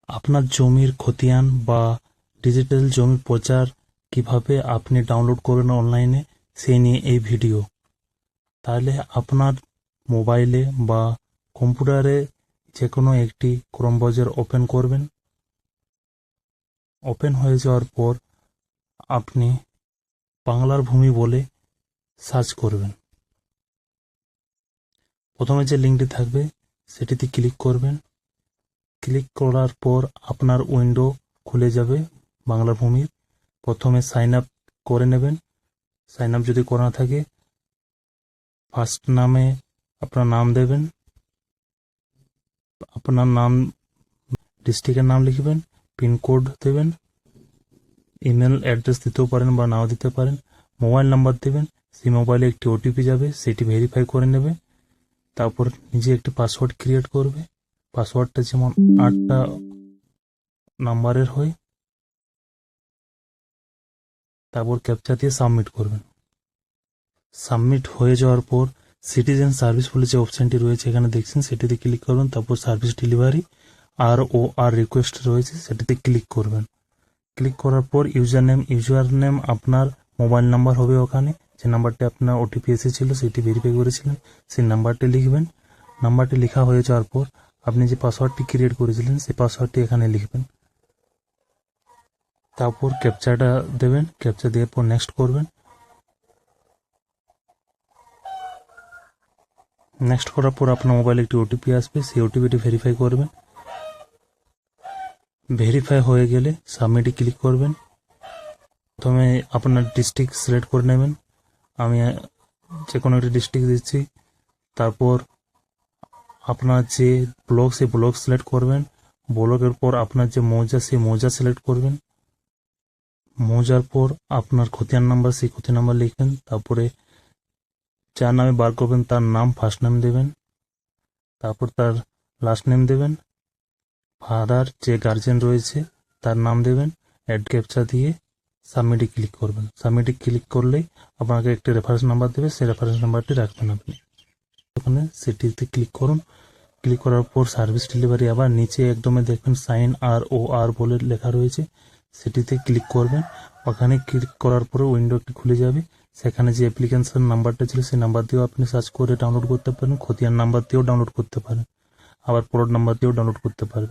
আপনার জমির খতিয়ান বা ডিজিটাল জমির প্রচার কিভাবে আপনি ডাউনলোড করবেন অনলাইনে সেই নিয়ে এই ভিডিও। তাহলে আপনার মোবাইলে বা কম্পিউটারে যে কোনো একটি ক্রোম ব্রাউজার ওপেন করবেন। ওপেন হয়ে যাওয়ার পর আপনি বাংলার ভূমি বলে সার্চ করবেন। প্রথমে যে লিঙ্কটি থাকবে সেটিতে ক্লিক করবেন। ক্লিক করার পর আপনার উইন্ডো খুলে যাবে বাংলার ভূমির। প্রথমে সাইন আপ করে নেবেন। সাইন আপ যদি করা থাকে ফার্স্ট নামে আপনার নাম দেবেন, আপনার নাম, ডিস্ট্রিক্টের নাম লিখবেন, পিনকোড দেবেন, ইমেল অ্যাড্রেস দিতেও পারেন বা নাও দিতে পারেন, মোবাইল নাম্বার দেবেন। সেই মোবাইলে একটি ওটিপি যাবে, সেটি ভেরিফাই করে নেবে। তারপর নিজে একটি পাসওয়ার্ড ক্রিয়েট করবে। পাসওয়ার্ডটা যেমন 8টা নাম্বারের হয়। তারপর ক্যাপচা দিয়ে সাবমিট করবেন। সাবমিট হয়ে যাওয়ার পর সিটিজেন সার্ভিস বলে যে অপশানটি রয়েছে এখানে দেখছেন, সেটিতে ক্লিক করবেন। তারপর সার্ভিস ডেলিভারি আর রিকোয়েস্ট রয়েছে, সেটিতে ক্লিক করবেন। ক্লিক করার পর ইউজার নেম আপনার মোবাইল নাম্বার হবে। ওখানে যে নাম্বারটি আপনার ওটিপি এসেছিল সেটি ভেরিফাই করেছিলেন, সেই নাম্বারটি লিখবেন। নাম্বারটি লেখা হয়ে যাওয়ার পর আপনি যে পাসওয়ার্ডটি ক্রিয়েট করেছিলেন সেই পাসওয়ার্ডটি এখানে লিখবেন। তারপর ক্যাপচাটা দেবেন। ক্যাপচা দেওয়ার পর নেক্সট করবেন। নেক্সট করার পর আপনার মোবাইলে একটি ওটিপি আসবে, সেই ওটিপিটি ভেরিফাই করবেন। ভেরিফাই হয়ে গেলে সাবমিটে ক্লিক করবেন। প্রথমে আপনার ডিস্ট্রিক্ট সিলেক্ট করে নেবেন। আমি যে কোনো একটি ডিস্ট্রিক্ট দিচ্ছি। তারপর আপনার যে ব্লক সেই ব্লক সিলেক্ট করবেন। ব্লকের পর আপনার যে মৌজা সেই মৌজা সিলেক্ট করবেন। মৌজার পর আপনার খতিয়ান নাম্বার সেই খতিয়ান নাম্বার লিখবেন। তারপরে যার নামে বার করবেন তার নাম ফার্স্ট নেম দেবেন, তারপর তার লাস্ট নেম দেবেন। ফাদার যে গার্জেন রয়েছে তার নাম দেবেন। অ্যাড ক্যাপচা দিয়ে সাবমিটে ক্লিক করবেন। সাবমিটে ক্লিক করলেই আপনাকে একটি রেফারেন্স নাম্বার দেবে, সেই রেফারেন্স নাম্বারটি রাখবেন আপনি। ওখানে সেটিতে ক্লিক করুন। ক্লিক করার পর সার্ভিস ডেলিভারি, আবার নিচে একদমে দেখবেন সাইন আর বলে লেখা রয়েছে, সেটিতে ক্লিক করবেন। ওখানে ক্লিক করার পরে উইন্ডোটি খুলে যাবে। সেখানে যে অ্যাপ্লিকেশন নাম্বারটা ছিল সেই নাম্বার দিয়েও আপনি সার্চ করে ডাউনলোড করতে পারেন। খতিয়ান নাম্বার দিয়েও ডাউনলোড করতে পারেন, আবার প্লট নাম্বার দিয়েও ডাউনলোড করতে পারবেন।